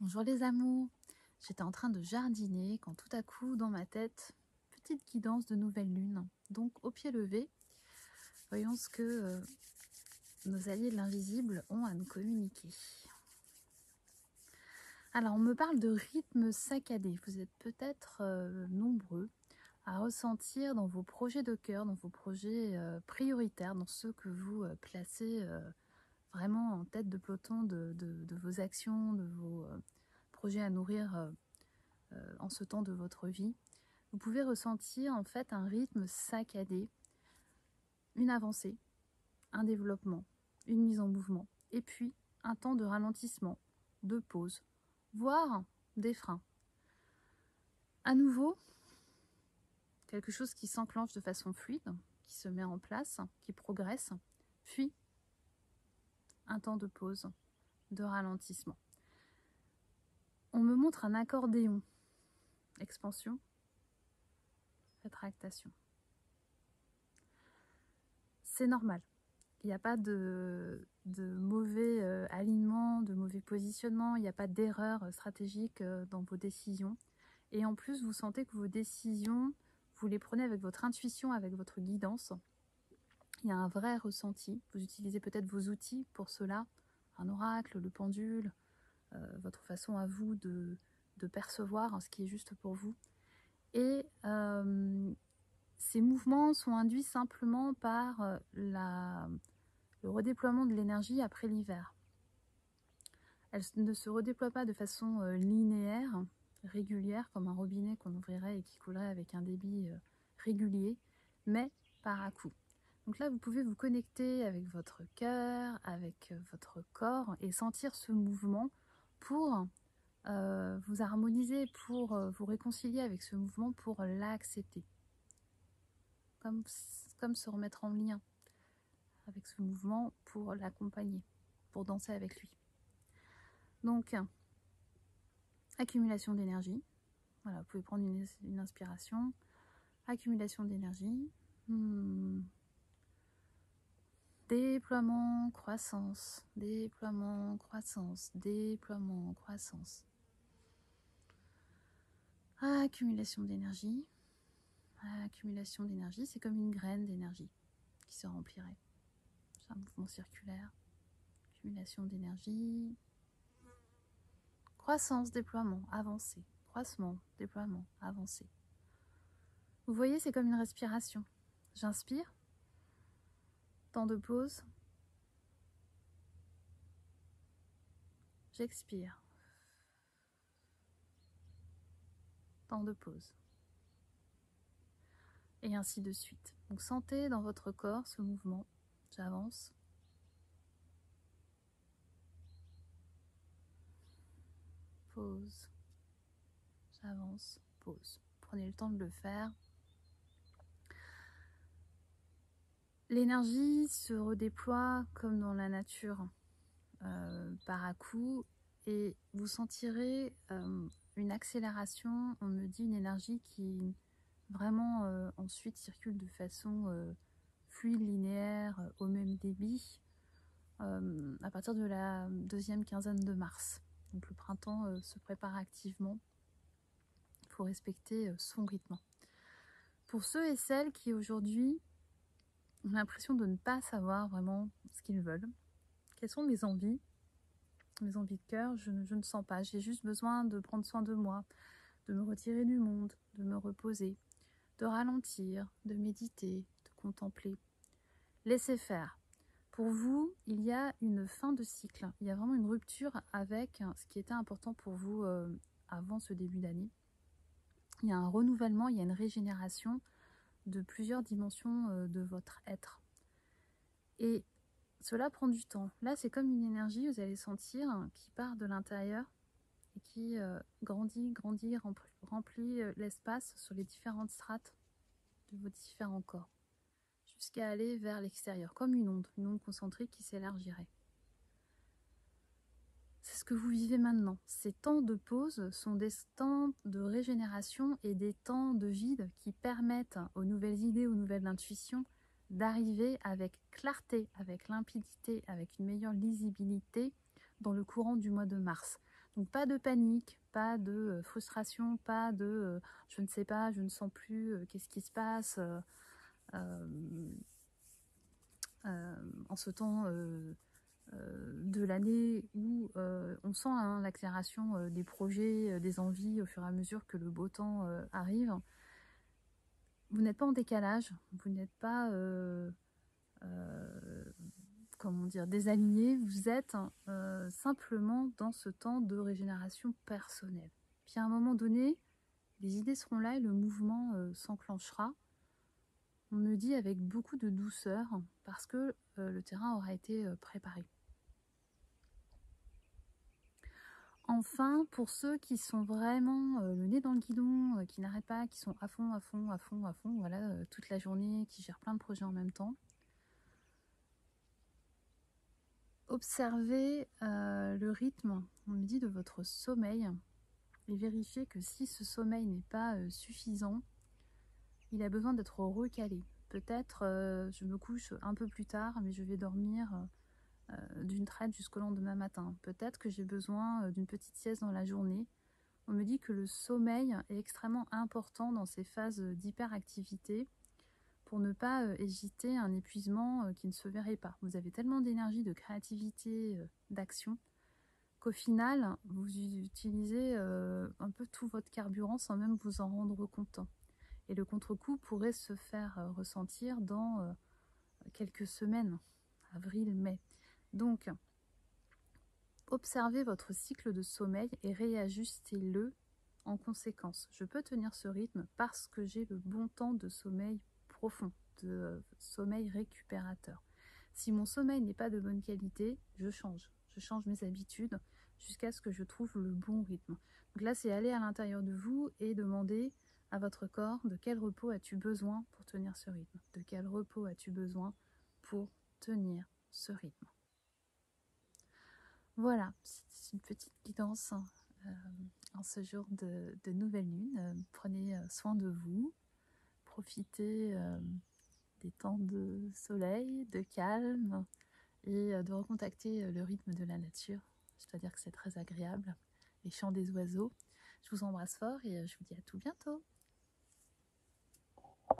Bonjour les amours, j'étais en train de jardiner quand tout à coup dans ma tête, petite guidance de nouvelle lune. Donc au pied levé, voyons ce que nos alliés de l'invisible ont à nous communiquer. Alors on me parle de rythme saccadé, vous êtes peut-être nombreux à ressentir dans vos projets de cœur, dans vos projets prioritaires, dans ceux que vous placez vraiment en tête de peloton de vos actions, de vos projets à nourrir en ce temps de votre vie, vous pouvez ressentir en fait un rythme saccadé, une avancée, un développement, une mise en mouvement, et puis un temps de ralentissement, de pause, voire des freins. À nouveau, quelque chose qui s'enclenche de façon fluide, qui se met en place, qui progresse, puis un temps de pause, de ralentissement. On me montre un accordéon, expansion, rétractation. C'est normal. Il n'y a pas de mauvais alignement, de mauvais positionnement, il n'y a pas d'erreur stratégique dans vos décisions. Et en plus, vous sentez que vos décisions, vous les prenez avec votre intuition, avec votre guidance. Il y a un vrai ressenti. Vous utilisez peut-être vos outils pour cela, un oracle, le pendule, votre façon à vous de percevoir ce qui est juste pour vous. Et ces mouvements sont induits simplement par le redéploiement de l'énergie après l'hiver. Elle ne se redéploie pas de façon linéaire, régulière, comme un robinet qu'on ouvrirait et qui coulerait avec un débit régulier, mais par à-coups. Donc là, vous pouvez vous connecter avec votre cœur, avec votre corps et sentir ce mouvement pour vous harmoniser, pour vous réconcilier avec ce mouvement, pour l'accepter. Comme se remettre en lien avec ce mouvement pour l'accompagner, pour danser avec lui. Donc, accumulation d'énergie. Voilà, vous pouvez prendre une inspiration. Accumulation d'énergie. Déploiement, croissance. Déploiement, croissance. Déploiement, croissance. Accumulation d'énergie. Accumulation d'énergie, c'est comme une graine d'énergie qui se remplirait. C'est un mouvement circulaire. Accumulation d'énergie. Croissance, déploiement, avancé. Croissement, déploiement, avancé. Vous voyez, c'est comme une respiration. J'inspire. Temps de pause. J'expire. Temps de pause. Et ainsi de suite. Donc sentez dans votre corps ce mouvement. J'avance. Pause. J'avance. Pause. Prenez le temps de le faire. L'énergie se redéploie comme dans la nature, par à-coups, et vous sentirez une accélération. On me dit une énergie qui vraiment ensuite circule de façon fluide, linéaire, au même débit, à partir de la deuxième quinzaine de mars. Donc le printemps se prépare activement. Il faut respecter son rythme. Pour ceux et celles qui aujourd'hui ont l'impression de ne pas savoir vraiment ce qu'ils veulent, quelles sont mes envies de cœur, je ne sens pas. J'ai juste besoin de prendre soin de moi, de me retirer du monde, de me reposer, de ralentir, de méditer, de contempler. Laissez faire. Pour vous, il y a une fin de cycle. Il y a vraiment une rupture avec ce qui était important pour vous avant ce début d'année. Il y a un renouvellement, il y a une régénération de plusieurs dimensions de votre être. Et cela prend du temps. Là, c'est comme une énergie, vous allez sentir, qui part de l'intérieur et qui grandit, remplit l'espace sur les différentes strates de vos différents corps, jusqu'à aller vers l'extérieur, comme une onde concentrique qui s'élargirait. C'est ce que vous vivez maintenant. Ces temps de pause sont des temps de régénération et des temps de vide qui permettent aux nouvelles idées, aux nouvelles intuitions d'arriver avec clarté, avec limpidité, avec une meilleure lisibilité dans le courant du mois de mars. Donc pas de panique, pas de frustration, pas de je ne sais pas, je ne sens plus, qu'est-ce qui se passe en ce temps de l'année où on sent hein, l'accélération des projets, des envies au fur et à mesure que le beau temps arrive. Vous n'êtes pas en décalage, vous n'êtes pas comment dire, désaligné, vous êtes simplement dans ce temps de régénération personnelle. Puis à un moment donné, les idées seront là et le mouvement s'enclenchera. On me dit avec beaucoup de douceur parce que le terrain aura été préparé. Enfin, pour ceux qui sont vraiment le nez dans le guidon, qui n'arrêtent pas, qui sont à fond, à fond, à fond, à fond, voilà, toute la journée, qui gèrent plein de projets en même temps, observez le rythme, on me dit, de votre sommeil et vérifiez que si ce sommeil n'est pas suffisant, il a besoin d'être recalé. Peut-être je me couche un peu plus tard, mais je vais dormir d'une traite jusqu'au lendemain matin. Peut-être que j'ai besoin d'une petite sieste dans la journée. On me dit que le sommeil est extrêmement important dans ces phases d'hyperactivité pour ne pas hésiter un épuisement qui ne se verrait pas. Vous avez tellement d'énergie, de créativité, d'action qu'au final, vous utilisez un peu tout votre carburant sans même vous en rendre compte. Et le contre-coup pourrait se faire ressentir dans quelques semaines, avril, mai. Donc, observez votre cycle de sommeil et réajustez-le en conséquence. Je peux tenir ce rythme parce que j'ai le bon temps de sommeil profond, de sommeil récupérateur. Si mon sommeil n'est pas de bonne qualité, je change mes habitudes jusqu'à ce que je trouve le bon rythme. Donc là, c'est aller à l'intérieur de vous et demander à votre corps de quel repos as-tu besoin pour tenir ce rythme, de quel repos as-tu besoin pour tenir ce rythme. Voilà, c'est une petite guidance en ce jour de nouvelle lune. Prenez soin de vous, profitez des temps de soleil, de calme et de recontacter le rythme de la nature. Je dois dire que c'est très agréable, les chants des oiseaux. Je vous embrasse fort et je vous dis à tout bientôt.